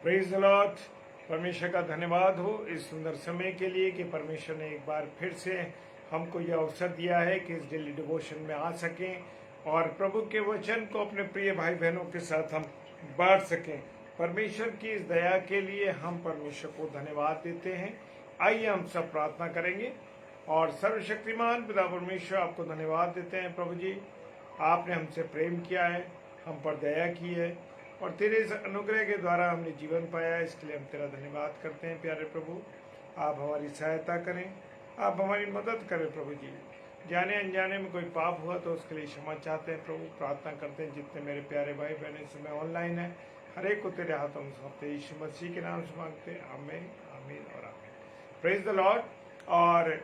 Praise the Lord. परमेश्वर का धन्यवाद हो इस सुंदर समय के लिए कि परमेश्वर ने एक बार फिर से हमको यह अवसर दिया है कि इस डेली डिवोशन में आ सकें और प्रभु के वचन को अपने प्रिय भाई बहनों के साथ हम बांट सकें। परमेश्वर की इस दया के लिए हम परमेश्वर को धन्यवाद देते हैं। आइए हम सब प्रार्थना करेंगे और सर्वशक्तिमान पिता परमेश्वर आपको धन्यवाद देते हैं। प्रभु जी, आपने हमसे प्रेम किया है, हम पर दया की है और तेरे इस अनुग्रह के द्वारा हमने जीवन पाया है। इसके लिए हम तेरा धन्यवाद करते हैं। प्यारे प्रभु, आप हमारी सहायता करें, आप हमारी मदद करें। प्रभु जी, जाने अनजाने में कोई पाप हुआ तो उसके लिए क्षमा चाहते हैं। प्रभु, प्रार्थना करते हैं जितने मेरे प्यारे भाई बहन इस समय ऑनलाइन है, हर एक को तेरे हाथों में सौंपते यीशु मसीह के नाम से मांगते हैं। आमीन, आमीन और आमीन। Praise the Lord. और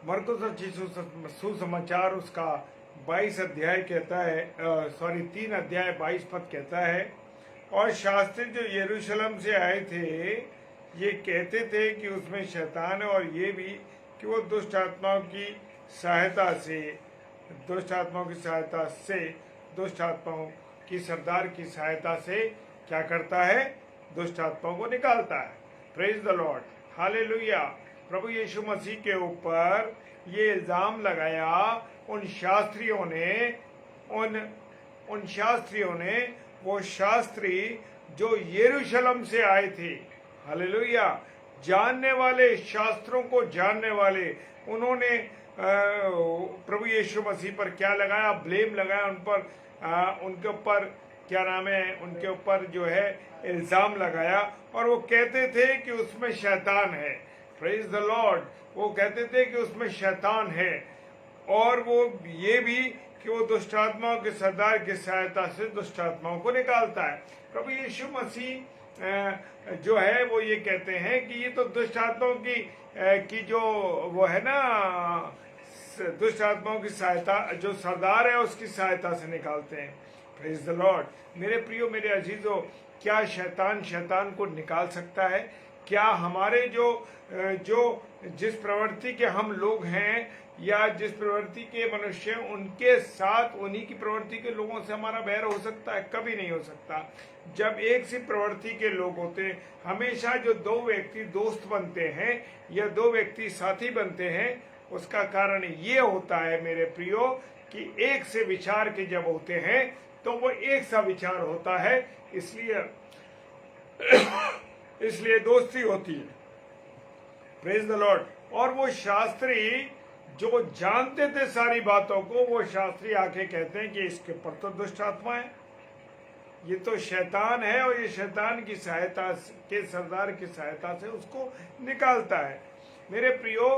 मरकुस सुसमाचार उसका 22 अध्याय कहता है, 3 अध्याय 22 पद कहता है, और शास्त्री जो यरूशलेम से आए थे ये कहते थे कि उसमें शैतान है, और ये भी कि वो दुष्ट आत्माओं की सहायता की सरदार की सहायता से क्या करता है? दुष्ट आत्माओं को निकालता है। Praise the Lord, hallelujah. प्रभु यीशु मसीह के ऊपर ये इल्जाम लगाया उन शास्त्रियों ने, वो शास्त्री जो यरूशलेम से आए थे। हालेलुया। जानने वाले, शास्त्रों को जानने वाले, उन्होंने प्रभु यीशु मसीह पर क्या लगाया? ब्लेम लगाया उन पर, उनके ऊपर क्या नाम है, उनके ऊपर जो है इल्जाम लगाया, और वो कहते थे कि उसमें शैतान है। Praise the Lord. वो कहते थे कि उसमें शैतान है, और वो ये भी कि वो दुष्ट आत्माओं के सरदार की सहायता से दुष्ट आत्माओं को निकालता है। प्रभु यीशु मसीह जो है वो ये कहते हैं कि ये तो दुष्ट आत्माओं की जो वो है ना, दुष्ट आत्माओं की सहायता, जो सरदार है उसकी सहायता से निकालते हैं। Praise the Lord. मेरे प्रियो, मेरे अजीजों, क्या शैतान को निकाल सकता है? क्या हमारे जो जिस प्रवृत्ति के हम लोग हैं या जिस प्रवृत्ति के मनुष्य हैं, उनके साथ उन्हीं की प्रवृत्ति के लोगों से हमारा बैर हो सकता है? कभी नहीं हो सकता। जब एक सी प्रवृत्ति के लोग होते हैं, हमेशा जो 2 व्यक्ति दोस्त बनते हैं या 2 व्यक्ति साथी बनते हैं, उसका कारण ये होता है मेरे प्रियो कि एक से विचार के जब होते हैं तो वो एक सा विचार होता है, इसलिए दोस्ती होती है। Praise the Lord. और वो शास्त्री जो जानते थे सारी बातों को, वो शास्त्री आके कहते हैं कि इसके ऊपर तो दुष्ट आत्मा है, ये तो शैतान है, और ये शैतान की सहायता के सरदार की सहायता से उसको निकालता है। मेरे प्रियो,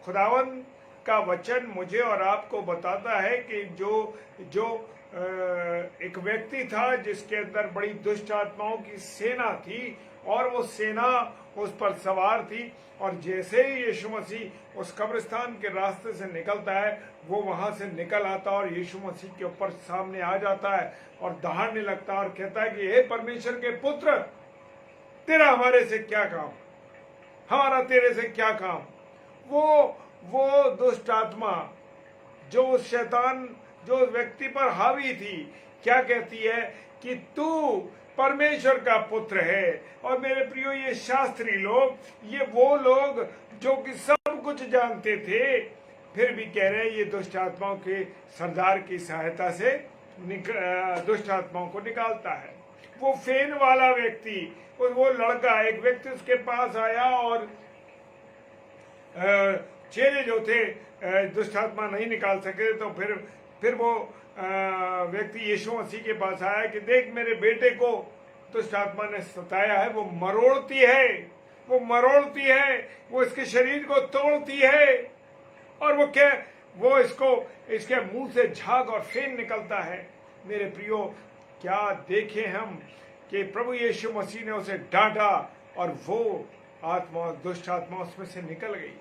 खुदावन का वचन मुझे और आपको बताता है कि जो एक व्यक्ति था जिसके अंदर बड़ी दुष्ट आत्माओं की सेना थी, और वो सेना उस पर सवार थी, और जैसे ही यीशु मसीह उस कब्रिस्तान के रास्ते से निकलता है, वो वहां से निकल आता और यीशु मसीह के ऊपर सामने आ जाता है और दहाड़ने लगता है और कहता है कि हे परमेश्वर के पुत्र, तेरा हमारे से क्या काम, हमारा तेरे से क्या काम। वो दुष्ट आत्मा जो शैतान जो व्यक्ति पर हावी थी, क्या कहती है कि तू परमेश्वर का पुत्र है। और मेरे प्रियो, ये शास्त्री लोग, ये वो लोग जो कि सब कुछ जानते थे, फिर भी कह रहे हैं ये दुष्ट आत्माओं के सरदार की सहायता से दुष्ट आत्माओं को निकालता है। वो फेन वाला व्यक्ति, वो लड़का, एक व्यक्ति उसके पास आया, और चेले जो थे दुष्ट आत्मा नहीं निकाल सके, तो फिर वो व्यक्ति यीशु मसीह के पास आया कि देख, मेरे बेटे को दुष्ट आत्मा ने सताया है, वो मरोड़ती है, वो इसके शरीर को तोड़ती है, और वो इसके मुंह से झाग और फेन निकलता है। मेरे प्रियो, क्या देखें हम कि प्रभु यीशु मसीह ने उसे डांटा और वो आत्मा, दुष्ट आत्मा उसमें से निकल गई।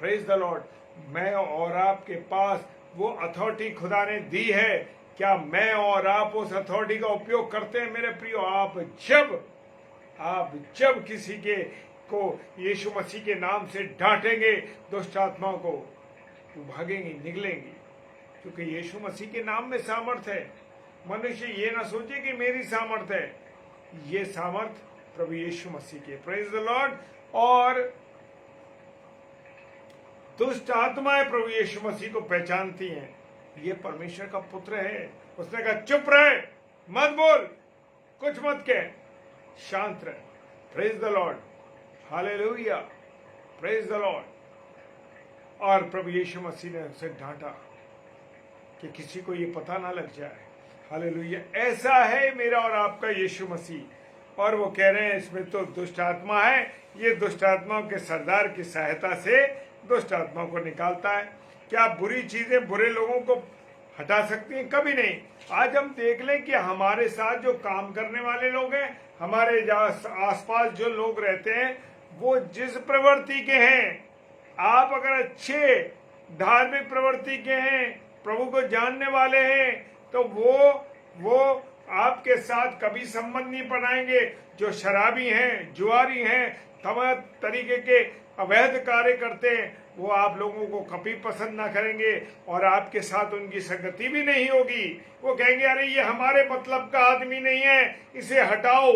Praise the Lord. मैं और आपके पास वो अथॉरिटी खुदा ने दी है। क्या मैं और आप उस अथॉरिटी का उपयोग करते हैं? मेरे प्रियो, आप जब किसी को यीशु मसीह के नाम से डांटेंगे, दुष्ट आत्माओं को, वो भागेंगी, निकलेंगी, क्योंकि यीशु मसीह के नाम में सामर्थ है। मनुष्य ये ना सोचे कि मेरी सामर्थ है, ये सामर्थ प्रभु यीशु मसीह के, प्रेज द लॉर्ड। और दुष्ट आत्माएं प्रभु यीशु मसीह को पहचानती हैं, ये परमेश्वर का पुत्र है। उसने कहा चुप रहे, मत बोल, कुछ मत कह, शांत रहे, praise the Lord, hallelujah, praise the Lord. और प्रभु यीशु मसीह ने उसे डांटा कि किसी को ये पता ना लग जाए, हालेलुया। ऐसा है मेरा और आपका यीशु मसीह। और वो कह रहे हैं इसमें तो दुष्ट आत्मा है, ये दुष्ट आत्माओं के सरदार की सहायता से दुष्ट आत्माओं को निकालता है। क्या बुरी चीजें बुरे लोगों को हटा सकती हैं? कभी नहीं। आज हम देख लें कि हमारे साथ जो काम करने वाले लोग हैं, हमारे आसपास जो लोग रहते हैं, वो जिस प्रवृत्ति के हैं, आप अगर अच्छे धार्मिक प्रवृत्ति के हैं, प्रभु को जानने वाले हैं, तो वो आपके साथ कभी संबंध नहीं बनाएंगे। जो शराबी हैं, जुआरी हैं, तमाम तरीके के अवैध कार्य करते हैं, वो आप लोगों को कभी पसंद ना करेंगे और आपके साथ उनकी संगति भी नहीं होगी। वो कहेंगे अरे ये हमारे मतलब का आदमी नहीं है, इसे हटाओ।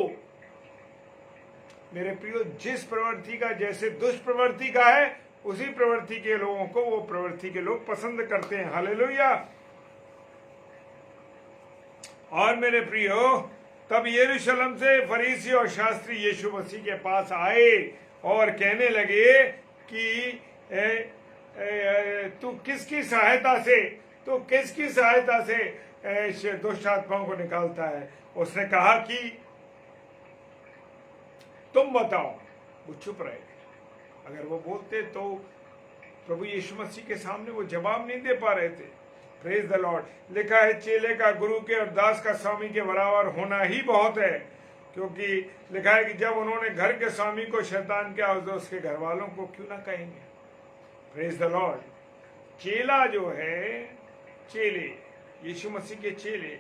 मेरे प्रियो, जिस प्रवृत्ति का जैसे दुष्प्रवृत्ति का है, उसी प्रवृत्ति के लोगों को वो प्रवृत्ति के लोग पसंद करते हैं, हालेलुया। और मेरे प्रियो, तब यरूशलेम से फरीसी और शास्त्री यीशु मसीह के पास आए और कहने लगे कि तू किसकी सहायता से दुष्ट आत्माओं को निकालता है? उसने कहा कि तुम बताओ। वो चुप रहे। अगर वो बोलते तो प्रभु यीशु मसीह के सामने वो जवाब नहीं दे पा रहे थे। Praise the Lord. लिखा है चेले का गुरु के और दास का स्वामी के बराबर होना ही बहुत है, क्योंकि लिखा है कि जब उन्होंने घर के स्वामी को शैतान किया तो उसके घर वालों को क्यों ना कहेंगे। Praise the Lord. चेला जो है, चेले, यीशु मसीह के चेले,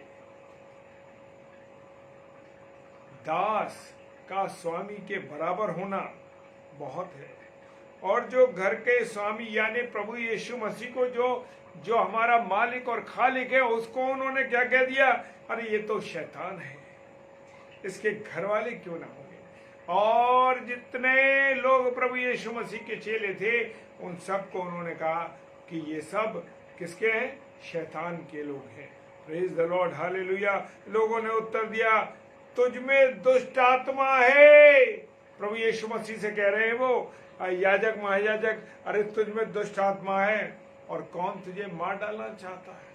दास का स्वामी के बराबर होना बहुत है। और जो घर के स्वामी यानी प्रभु यीशु मसीह को जो हमारा मालिक और खालिक है, उसको उन्होंने क्या कह दिया? अरे ये तो शैतान है, इसके घर वाले क्यों ना होंगे। और जितने लोग प्रभु यीशु मसीह के चेले थे, उन सबको उन्होंने कहा कि ये सब किसके हैं? शैतान के लोग हैं। Praise the Lord, hallelujah. लोगों ने उत्तर दिया, तुझ में दुष्ट आत्मा है। प्रभु यीशु मसीह से कह रहे हैं वो याजक महायाजक, अरे तुझ में दुष्ट आत्मा है और कौन तुझे मार डालना चाहता है।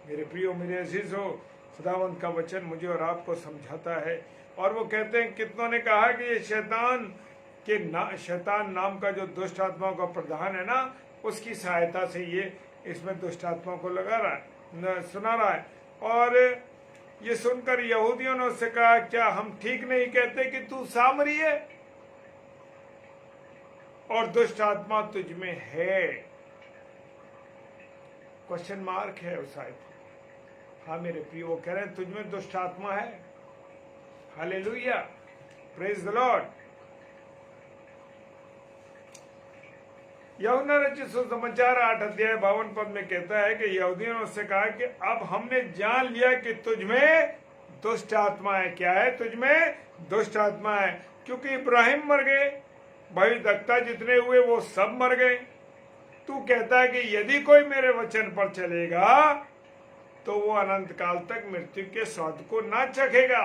मेरे प्रियो, मेरे अजीजों, खुदावंत का वचन मुझे और आपको समझाता है। और वो कहते हैं, कितनों ने कहा कि ये शैतान नाम का जो दुष्ट आत्माओं का प्रधान है ना, उसकी सहायता से ये इसमें दुष्ट आत्माओं को सुना रहा है। और ये सुनकर यहूदियों ने उससे कहा, क्या हम ठीक नहीं कहते कि तू सामरी है और दुष्ट आत्मा तुझ में है? क्वेश्चन मार्क है उस आयत। हाँ मेरे प्रियो, वो कह रहे हैं तुझ में दुष्ट आत्मा है। Hallelujah, praise the Lord. यूहन्ना रचित सुसमाचार 8 अध्याय 52 पद में कहता है कि यहूदियों ने उससे कहा कि अब हमने जान लिया कि तुझ में दुष्ट आत्मा है। क्या है? तुझ में दुष्ट आत्मा है। क्योंकि इब्राहिम मर गए, भविष्यवक्ता जितने हुए वो सब मर गए। तू कहता है कि यदि कोई मेरे वचन पर चलेगा तो वो अनंत काल तक मृत्यु के स्वाद को ना चखेगा।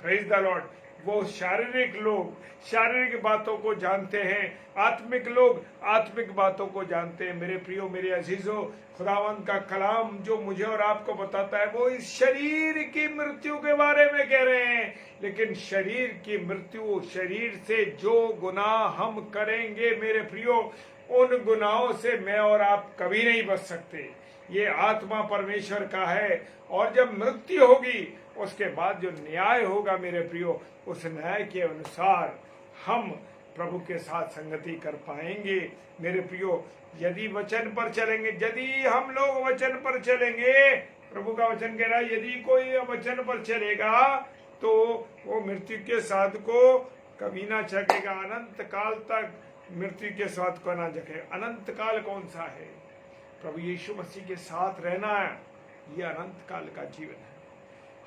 Praise the Lord. वो शारीरिक लोग शारीरिक बातों को जानते हैं, आत्मिक लोग आत्मिक बातों को जानते हैं। मेरे प्रियो, मेरे अजीजों, खुदावंत का कलाम जो मुझे और आपको बताता है, वो इस शरीर की मृत्यु के बारे में कह रहे हैं। लेकिन शरीर की मृत्यु, शरीर से जो गुनाह हम करेंगे मेरे प्रियो, उन गुनाहों से मैं और आप कभी नहीं बच सकते। ये आत्मा परमेश्वर का है। और जब मृत्यु होगी उसके बाद जो न्याय होगा मेरे प्रियो, उस न्याय के अनुसार हम प्रभु के साथ संगति कर पाएंगे। मेरे प्रियो, यदि वचन पर चलेंगे, यदि हम लोग वचन पर चलेंगे, प्रभु का वचन कह रहा है यदि कोई वचन पर चलेगा तो वो मृत्यु के स्वाद को कभी ना चखेगा, अनंत काल तक मृत्यु के स्वाद को ना चखेगा। अनंत काल कौन सा है? प्रभु यीशु मसीह के साथ रहना है, ये अनंत काल का जीवन है।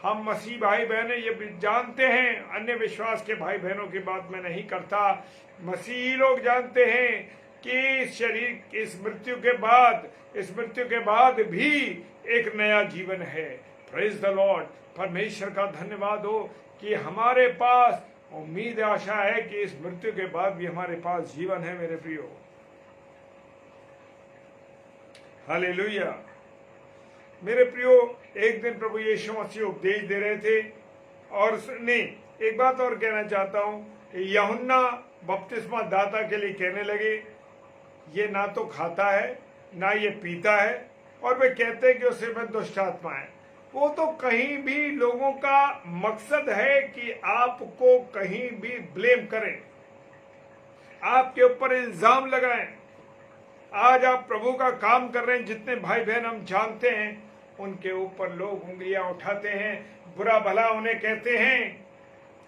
हम मसीह भाई बहन ये भी जानते हैं, अन्य विश्वास के भाई बहनों की बात मैं नहीं करता, मसीही लोग जानते हैं कि शरीर इस मृत्यु के बाद भी एक नया जीवन है। Praise the Lord. परमेश्वर का धन्यवाद हो कि हमारे पास उम्मीद आशा है कि इस मृत्यु के बाद भी हमारे पास जीवन है मेरे प्रियो। हालेलुया। मेरे प्रियो, एक दिन प्रभु यीशु मसीह उपदेश दे रहे थे और नहीं, एक बात और कहना चाहता हूं, यूहन्ना बपतिस्मा दाता के लिए कहने लगे ये ना तो खाता है ना ये पीता है, और वे कहते हैं कि उसे में दुष्ट आत्मा है। वो तो कहीं भी लोगों का मकसद है कि आपको कहीं भी ब्लेम करें, आपके ऊपर इल्जाम लगाएं। आज आप प्रभु का काम कर रहे हैं, जितने भाई बहन हम जानते हैं उनके ऊपर लोग उंगलियां उठाते हैं, बुरा भला उन्हें कहते हैं।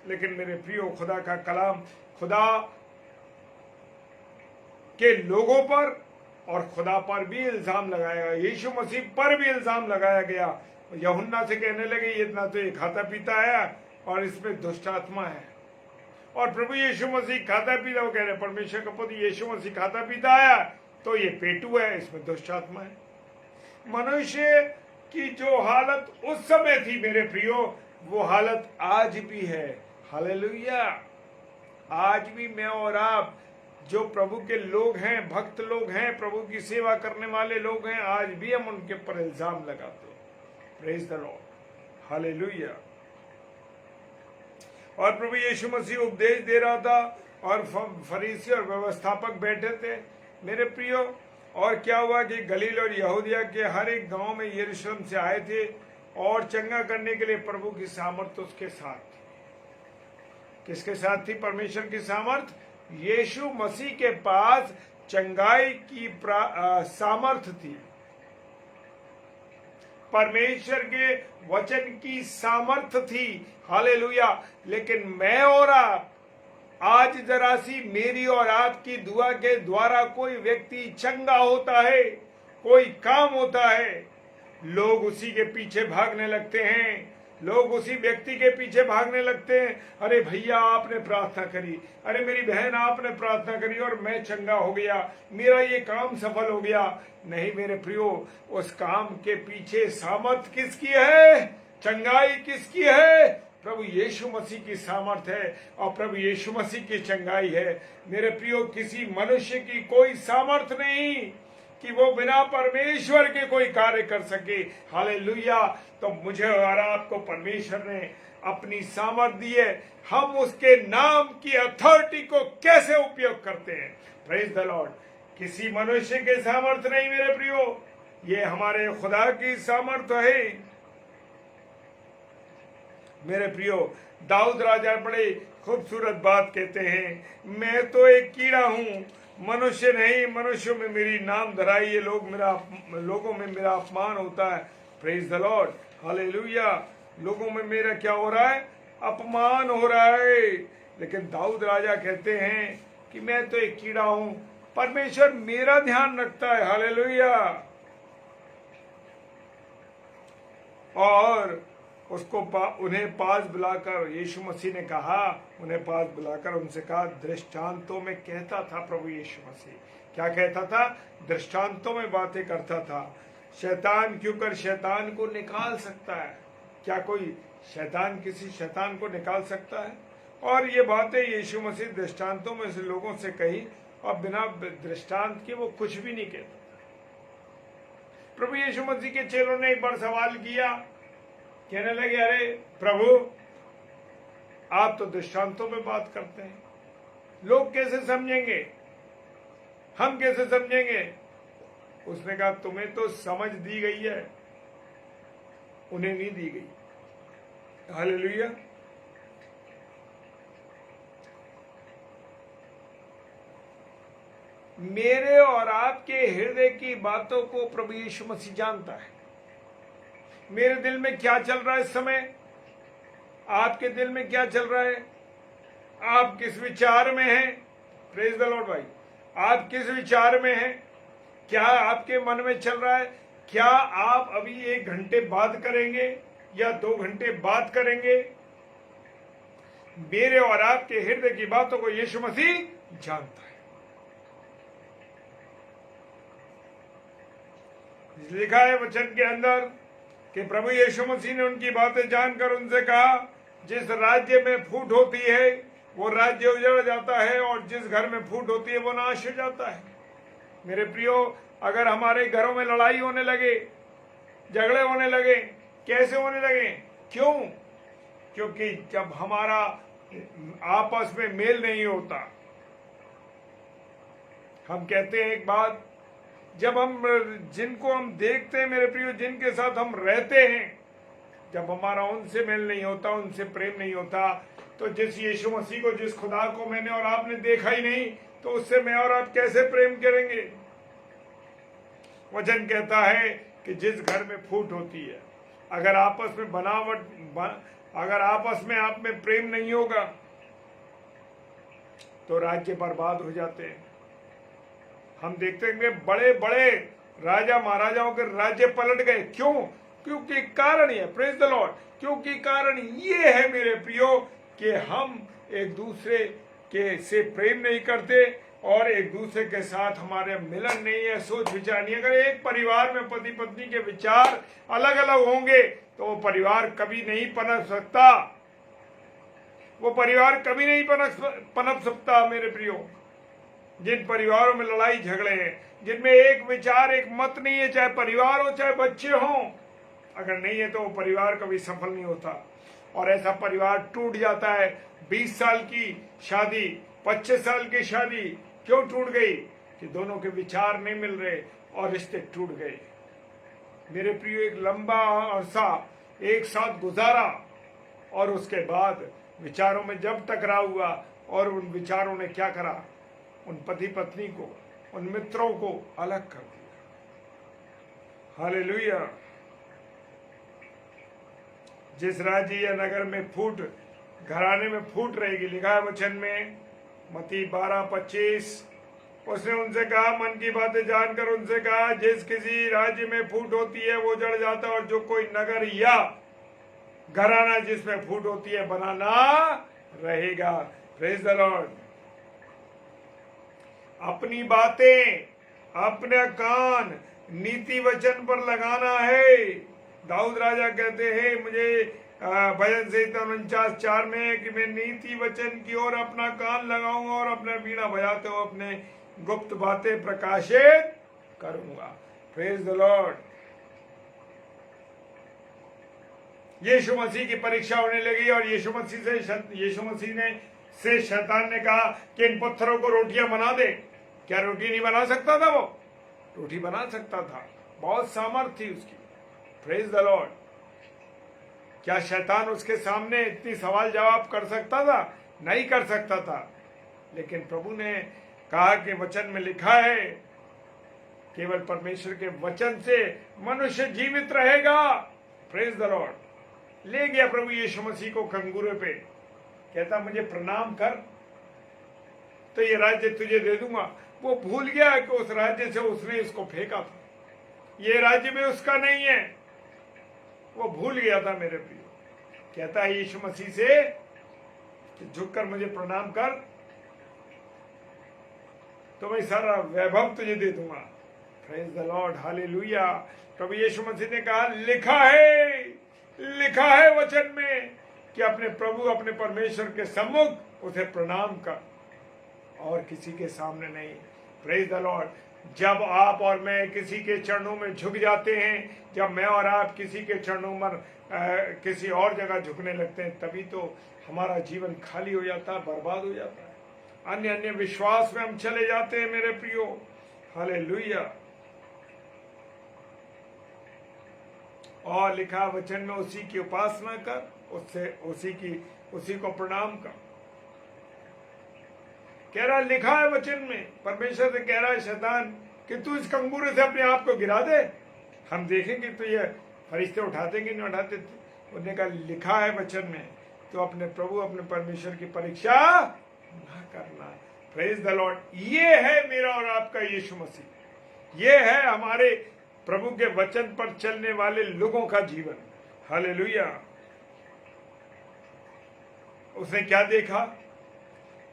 लेकिन मेरे प्रियो, खुदा का कलाम खुदा के लोगों पर और खुदा पर भी इल्जाम लगाया, यीशु मसीह पर भी इल्जाम लगाया गया। यूहन्ना से कहने लगे ये ना तो ये खाता पीता है और इसमें दुष्ट आत्मा है। और प्रभु यीशु मसीह खाता पीता, वो कह रहे परमेश्वर का पुत्र यीशु मसीह खाता पीता है तो ये पेटू है, इसमें दुष्ट आत्मा है। मनुष्य की जो हालत उस समय थी मेरे प्रियो, वो हालत आज भी है। हालेलुया। आज भी मैं और आप जो प्रभु के लोग हैं, भक्त लोग हैं, प्रभु की सेवा करने वाले लोग हैं, आज भी हम उनके ऊपर इल्जाम लगाते हैं। Praise the Lord. हालेलुया। और प्रभु यीशु मसीह उपदेश दे रहा था और फरीसी और व्यवस्थापक बैठे थे मेरे प्रियो। और क्या हुआ कि गलील और यहूदिया के हर एक गांव में यरूशलेम से आए थे और चंगा करने के लिए प्रभु की सामर्थ उसके साथ थी। किसके साथ थी परमेश्वर की सामर्थ? यीशु मसीह के पास चंगाई की सामर्थ थी, परमेश्वर के वचन की सामर्थ थी। हालेलुया। लेकिन मैं और आप आज जरा सी मेरी और आपकी दुआ के द्वारा कोई व्यक्ति चंगा होता है, कोई काम होता है, लोग उसी के पीछे भागने लगते हैं, लोग उसी व्यक्ति के पीछे भागने लगते हैं। अरे भैया आपने प्रार्थना करी, अरे मेरी बहन आपने प्रार्थना करी और मैं चंगा हो गया, मेरा ये काम सफल हो गया। नहीं मेरे प्रियो, उस काम के पीछे सामर्थ किसकी है? चंगाई किसकी है? प्रभु यीशु मसीह की सामर्थ है और प्रभु यीशु मसीह की चंगाई है। मेरे प्रियो, किसी मनुष्य की कोई सामर्थ नहीं कि वो बिना परमेश्वर के कोई कार्य कर सके। हालेलुया। तो मुझे और आपको परमेश्वर ने अपनी सामर्थ दी है, हम उसके नाम की अथॉरिटी को कैसे उपयोग करते हैं। Praise the Lord. किसी मनुष्य के सामर्थ नहीं मेरे प्रियो, ये हमारे खुदा की सामर्थ है। मेरे प्रियो, दाऊद राजा बड़े खूबसूरत बात कहते हैं, मैं तो एक कीड़ा हूँ, मनुष्य नहीं, मनुष्यों में मेरी नाम धराई, ये लोगों में मेरा अपमान होता है। Praise the Lord. हालेलुया। लोगों में मेरा क्या हो रहा है? अपमान हो रहा है। लेकिन दाऊद राजा कहते हैं कि मैं तो एक कीड़ा हूँ, परमेश्वर मेरा ध्यान रखता है। हालेलुया। और उसको उन्हें पास बुलाकर यीशु मसीह ने कहा, उन्हें पास बुलाकर उनसे कहा, दृष्टांतों में कहता था प्रभु यीशु मसीह। क्या कहता था? दृष्टांतों में बातें करता था। शैतान क्यों कर शैतान को निकाल सकता है? क्या कोई शैतान किसी शैतान को निकाल सकता है? और ये बातें यीशु मसीह दृष्टांतों में से लोगों से कही और बिना दृष्टांत के वो कुछ भी नहीं कहता। प्रभु यीशु मसीह के चेलों ने एक बार सवाल किया, कहने लगे, अरे प्रभु आप तो दृष्टांतों में बात करते हैं, लोग कैसे समझेंगे, हम कैसे समझेंगे? उसने कहा तुम्हें तो समझ दी गई है, उन्हें नहीं दी गई। हालेलुया। मेरे और आपके हृदय की बातों को प्रभु यीशु मसीह जानता है। मेरे दिल में क्या चल रहा है इस समय, आपके दिल में क्या चल रहा है, आप किस विचार में हैं? प्रेज द लॉर्ड भाई, आप किस विचार में हैं? क्या आपके मन में चल रहा है? क्या आप अभी 1 घंटे बाद करेंगे? या 2 घंटे बात करेंगे, मेरे और आपके हृदय की बातों को यीशु मसीह जानता है। लिखा है वचन के अंदर कि प्रभु यीशु मसीह ने उनकी बातें जानकर उनसे कहा, जिस राज्य में फूट होती है वो राज्य उजड़ जाता है, और जिस घर में फूट होती है वो नाश हो जाता है। मेरे प्रियो, अगर हमारे घरों में लड़ाई होने लगे, झगड़े होने लगे, कैसे होने लगे? क्यों? क्योंकि जब हमारा आपस में मेल नहीं होता। हम कहते हैं एक बात, जब हम जिनको हम देखते हैं मेरे प्रियो, जिनके साथ हम रहते हैं, जब हमारा उनसे मेल नहीं होता, उनसे प्रेम नहीं होता, तो जिस यीशु मसीह को, जिस खुदा को मैंने और आपने देखा ही नहीं, तो उससे मैं और आप कैसे प्रेम करेंगे? वचन कहता है कि जिस घर में फूट होती है, अगर आपस में अगर आपस में आप में प्रेम नहीं होगा तो राज्य बर्बाद हो जाते हैं। हम देखते हैं कि बड़े बड़े राजा महाराजाओं के राज्य पलट गए। क्यों? क्योंकि कारण ये, प्रेज द लॉर्ड, क्योंकि कारण ये है मेरे प्रियो कि हम एक दूसरे के से प्रेम नहीं करते और एक दूसरे के साथ हमारे मिलन नहीं है, सोच विचार नहीं। अगर एक परिवार में पति पत्नी के विचार अलग अलग होंगे तो वो परिवार कभी नहीं पनप सकता, वो परिवार कभी नहीं पनप सकता मेरे प्रियो। जिन परिवारों में लड़ाई झगड़े हैं, जिनमें एक विचार, एक मत नहीं है, चाहे परिवार हो चाहे बच्चे हों, अगर नहीं है तो वो परिवार कभी सफल नहीं होता। और ऐसा परिवार टूट जाता है। 20 साल की शादी, 25 साल की शादी क्यों टूट गई? कि दोनों के विचार नहीं मिल रहे और रिश्ते टूट गए। मेरे प्रियो, एक लंबा अरसा एक साथ गुजारा और उसके बाद विचारों में जब टकराव हुआ, और उन विचारों ने क्या करा? उन पति पत्नी को, उन मित्रों को अलग कर दिया। हालेलुया। जिस राज्य या नगर में फूट, घराने में फूट रहेगी, लिखा है वचन में मत्ती 12:25, उसने उनसे कहा, मन की बातें जानकर उनसे कहा, जिस किसी राज्य में फूट होती है वो जड़ जाता है, और जो कोई नगर या घराना जिसमें फूट होती है बनाना रहेगा। Praise the Lord. अपनी बातें, अपने कान नीति वचन पर लगाना है। दाऊद राजा कहते हैं, मुझे भजन संहिता 49:4 में, कि मैं नीति वचन की ओर अपना कान लगाऊंगा और अपना वीणा बजाते हुए अपने गुप्त बातें प्रकाशित करूंगा। Praise the Lord. यीशु मसीह की परीक्षा होने लगी और यीशु मसीह से शैतान ने कहा कि इन पत्थरों को रोटियां बना दे। क्या रोटी नहीं बना सकता था? वो रोटी बना सकता था, बहुत सामर्थ्य थी उसकी। Praise the Lord. क्या शैतान उसके सामने इतनी सवाल जवाब कर सकता था? नहीं कर सकता था। लेकिन प्रभु ने कहा कि वचन में लिखा है, केवल परमेश्वर के वचन से मनुष्य जीवित रहेगा। Praise the Lord. ले गया प्रभु यीशु मसीह को कंगूरे पे, कहता मुझे प्रणाम कर तो ये राज्य तुझे दे दूंगा। वो भूल गया कि उस राज्य से उसने इसको फेंका था, ये राज्य में उसका नहीं है। वो भूल गया था मेरे प्रिय। कहता है यीशु मसीह से कि झुककर मुझे प्रणाम कर तो मैं सारा वैभव तुझे दे दूंगा। Praise the Lord. हालेलुया। प्रभु यीशु मसीह ने कहा, लिखा है वचन में कि अपने प्रभु, अपने परमेश्वर के सम्मुख उसे प्रणाम कर और किसी के सामने नहीं। Praise the Lord. जब आप और मैं किसी के चरणों में झुक जाते हैं, जब मैं और आप किसी के चरणों में किसी और जगह झुकने लगते हैं, तभी तो हमारा जीवन खाली हो जाता है, बर्बाद हो जाता है। अन्य विश्वास में हम चले जाते हैं मेरे प्रियो। हालेलुया। और लिखा वचन में, उसी की उपासना कर, उससे उसी को प्रणाम कर। कह रहा, लिखा है वचन में, परमेश्वर से कह रहा है शैतान कि तू इस कंगूरे से अपने आप को गिरा दे। हम देखेंगे तो ये फरिश्ते उठाते कि नहीं उठाते। उन्होंने कहा, लिखा है वचन में, तो अपने प्रभु, अपने परमेश्वर की परीक्षा ना करना। Praise the Lord. ये है मेरा और आपका यीशु मसीह। ये है हमारे प्रभु के वचन पर चलने वाले लोगों का जीवन। हालेलुया। उसने क्या देखा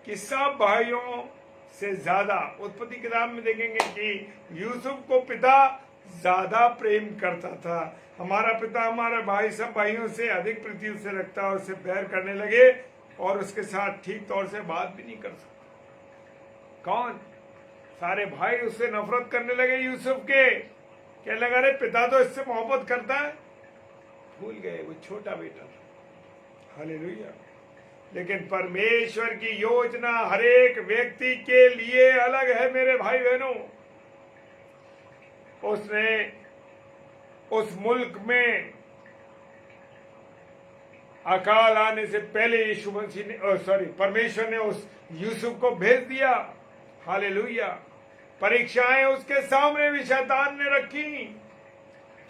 कि सब भाइयों से ज्यादा, उत्पत्ति किताब में देखेंगे कि यूसुफ को पिता ज्यादा प्रेम करता था। हमारा पिता हमारे भाई सब भाइयों से अधिक प्रीति उससे रखता है, उससे बैर करने लगे और उसके साथ ठीक तौर से बात भी नहीं कर सकता। कौन? सारे भाई उससे नफरत करने लगे यूसुफ के। क्या लगा, अरे पिता तो इससे मोहब्बत करता है। भूल गए वो छोटा बेटा था। हालेलुया। लेकिन परमेश्वर की योजना हर एक व्यक्ति के लिए अलग है मेरे भाई बहनों। उसने उस मुल्क में अकाल आने से पहले यीशु मसीह ने परमेश्वर ने उस यूसुफ को भेज दिया। हालेलुया। परीक्षाएं उसके सामने भी शैतान ने रखी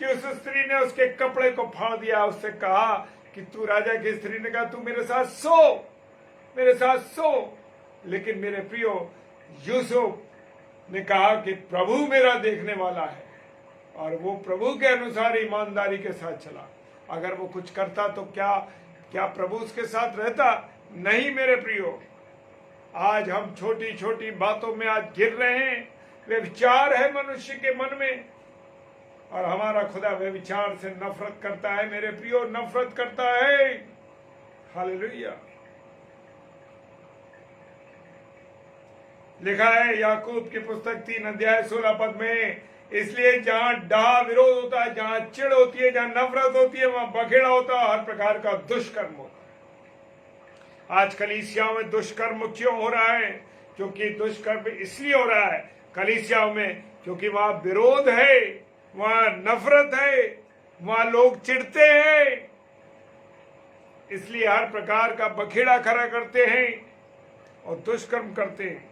कि उस स्त्री ने उसके कपड़े को फाड़ दिया। उससे कहा कि तू राजा की स्त्री ने कहा, तू मेरे साथ सो, मेरे साथ सो। लेकिन मेरे प्रियो, यूसुफ ने कहा कि प्रभु मेरा देखने वाला है, और वो प्रभु के अनुसार ईमानदारी के साथ चला। अगर वो कुछ करता तो क्या प्रभु उसके साथ रहता? नहीं मेरे प्रियो। आज हम छोटी छोटी बातों में आज गिर रहे हैं। वे विचार है मनुष्य के मन में, और हमारा खुदा वे विचार से नफरत करता है मेरे प्रियो, नफरत करता है। हालेलुया। लिखा है याकूब की पुस्तक 3 अध्याय 16 पद में, इसलिए जहां डाह विरोध होता है, जहां चिढ़ होती है, जहां नफरत होती है, वहां बखेड़ा होता है, हर प्रकार का दुष्कर्म होता है। आज कलीसियाओं में दुष्कर्म क्यों हो रहा है? क्योंकि दुष्कर्म इसलिए हो रहा है कलीसियाओं में क्योंकि वहां विरोध है, वहां नफरत है, वहां लोग चिढ़ते हैं, इसलिए हर प्रकार का बखेड़ा खड़ा करते हैं और दुष्कर्म करते हैं।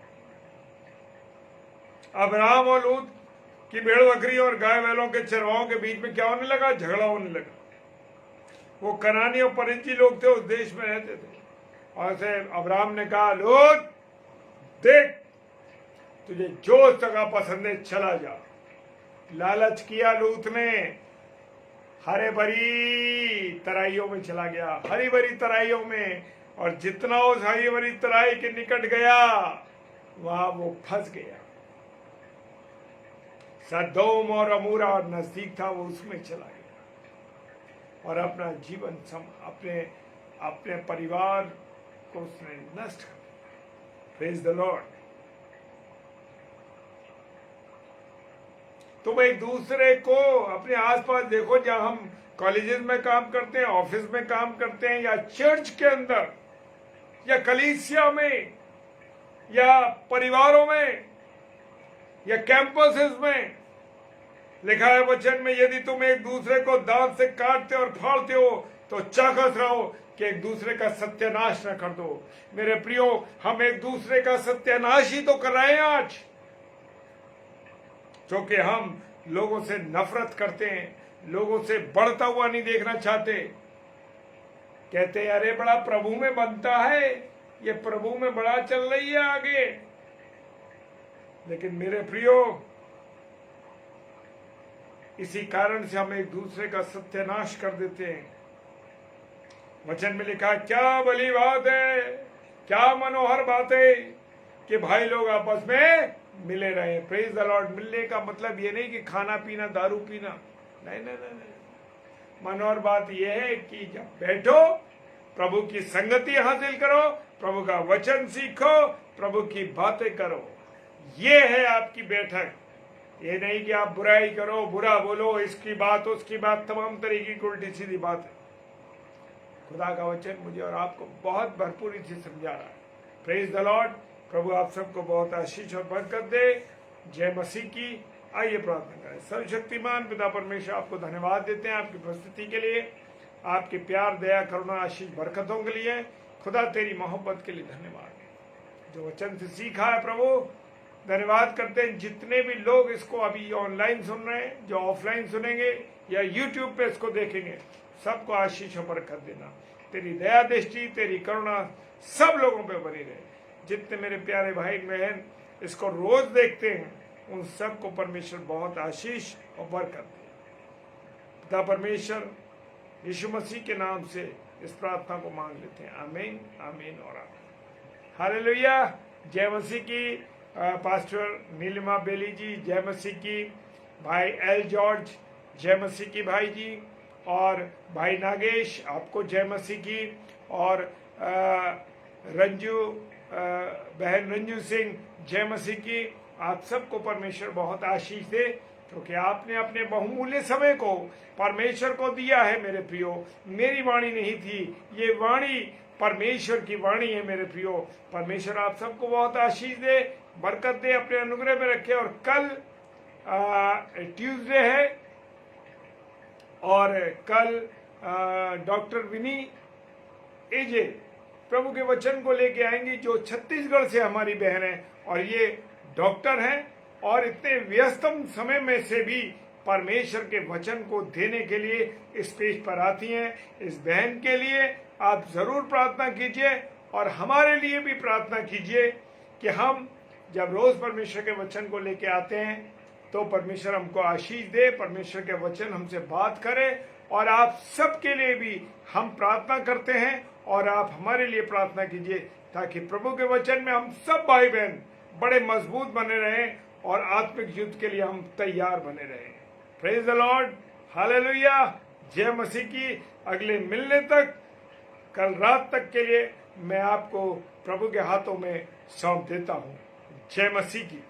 अब्राहम और लूत की भेड़ बकरी और गाय बैलों के चरवाहों के बीच में क्या होने लगा? झगड़ा होने लगा। वो कनानी और परिज्जी लोग थे, उस देश में रहते थे। और ऐसे अब्राहम ने कहा, लूत देख, तुझे जो जगह पसंद है चला जा। लालच किया लूत ने, हरे भरी तराइयों में चला गया, हरी भरी तराइयों में, और जितना उस हरी भरी तराई के निकट गया वहां वो फंस गया। सदोम और अमूरा और नजदीक था, वो उसमें चला गया और अपना जीवन अपने परिवार को उसने नष्ट कर दिया। Praise the Lord. तुम एक दूसरे को अपने आसपास देखो, जहां हम कॉलेजेस में काम करते हैं, ऑफिस में काम करते हैं, या चर्च के अंदर, या कलीसिया में, या परिवारों में, या कैंपसेस में, लिखा है वचन में, यदि तुम एक दूसरे को दांत से काटते और फाड़ते हो तो चौकस रहो कि एक दूसरे का सत्यानाश न कर दो। मेरे प्रियो, हम एक दूसरे का सत्यानाश ही तो कर रहे हैं आज, क्योंकि हम लोगों से नफरत करते हैं, लोगों से बढ़ता हुआ नहीं देखना चाहते। कहते हैं अरे बड़ा प्रभु में बनता है, ये प्रभु में बड़ा चल रही है आगे। लेकिन मेरे प्रियो, इसी कारण से हम एक दूसरे का सत्यानाश कर देते हैं। वचन में लिखा, क्या भली बात है, क्या मनोहर बात है कि भाई लोग आपस में मिले रहे। Praise the Lord. मिलने का मतलब ये नहीं कि खाना पीना, दारू पीना, नहीं नहीं नहीं, नहीं। मनोहर बात यह है कि जब बैठो, प्रभु की संगति हासिल करो, प्रभु का वचन सीखो, प्रभु की बातें करो। ये है आपकी बैठक। ये नहीं कि आप बुराई करो, बुरा बोलो, इसकी बात उसकी बात, तमाम तरीके की उल्टी सीधी बात है। खुदा का वचन मुझे और आपको बहुत भरपूरी से समझा रहा है। Praise the Lord. प्रभु आप सबको बहुत आशीष और बरकत दे। जय मसीह की। आइए प्रार्थना करें। सर्वशक्तिमान पिता परमेश्वर, आपको धन्यवाद देते हैं आपकी उपस्थिति के लिए, आपके प्यार, दया, करुणा, आशीष, बरकतों के लिए। खुदा तेरी मोहब्बत के लिए धन्यवाद। जो वचन से सीखा है प्रभु, धन्यवाद करते हैं। जितने भी लोग इसको अभी ऑनलाइन सुन रहे हैं, जो ऑफलाइन सुनेंगे या यूट्यूब पे इसको देखेंगे, सबको आशीष और बरकत देना। तेरी दया दृष्टि, तेरी करुणा सब लोगों पे बनी रहे। जितने मेरे प्यारे भाई बहन इसको रोज देखते हैं, उन सबको परमेश्वर बहुत आशीष और बरकत दे। पिता परमेश्वर, यीशु मसीह के नाम से इस प्रार्थना को मांग लेते हैं। आमीन, आमीन और आमीन। हालेलुया। जय मसीह की पास्टर नीलिमा बेली जी, जय मसीह की भाई एल जॉर्ज, जय मसीह की भाई जी, और भाई नागेश आपको जय मसीह की, और रंजू बहन रंजू सिंह जय मसीह की। आप सबको परमेश्वर बहुत आशीष दे, क्योंकि आपने अपने बहुमूल्य समय को परमेश्वर को दिया है। मेरे प्रियो, मेरी वाणी नहीं थी, ये वाणी परमेश्वर की वाणी है। मेरे प्रियो, परमेश्वर आप सबको बहुत आशीष दे, बरकत दे, अपने अनुग्रह में रखे। और कल ट्यूसडे है, और कल डॉक्टर विनी एजे प्रभु के वचन को लेके आएंगी, जो छत्तीसगढ़ से हमारी बहन है, और ये डॉक्टर हैं, और इतने व्यस्तम समय में से भी परमेश्वर के वचन को देने के लिए इस पेज पर आती हैं। इस बहन के लिए आप जरूर प्रार्थना कीजिए, और हमारे लिए भी प्रार्थना कीजिए कि हम जब रोज परमेश्वर के वचन को लेके आते हैं तो परमेश्वर हमको आशीष दे, परमेश्वर के वचन हमसे बात करे। और आप सबके लिए भी हम प्रार्थना करते हैं, और आप हमारे लिए प्रार्थना कीजिए, ताकि प्रभु के वचन में हम सब भाई बहन बड़े मजबूत बने रहें, और आत्मिक युद्ध के लिए हम तैयार बने रहें। Praise the Lord, hallelujah. जय मसीह की। अगले मिलने तक, कल रात तक के लिए मैं आपको प्रभु के हाथों में सौंप देता हूँ। जय मसीह की।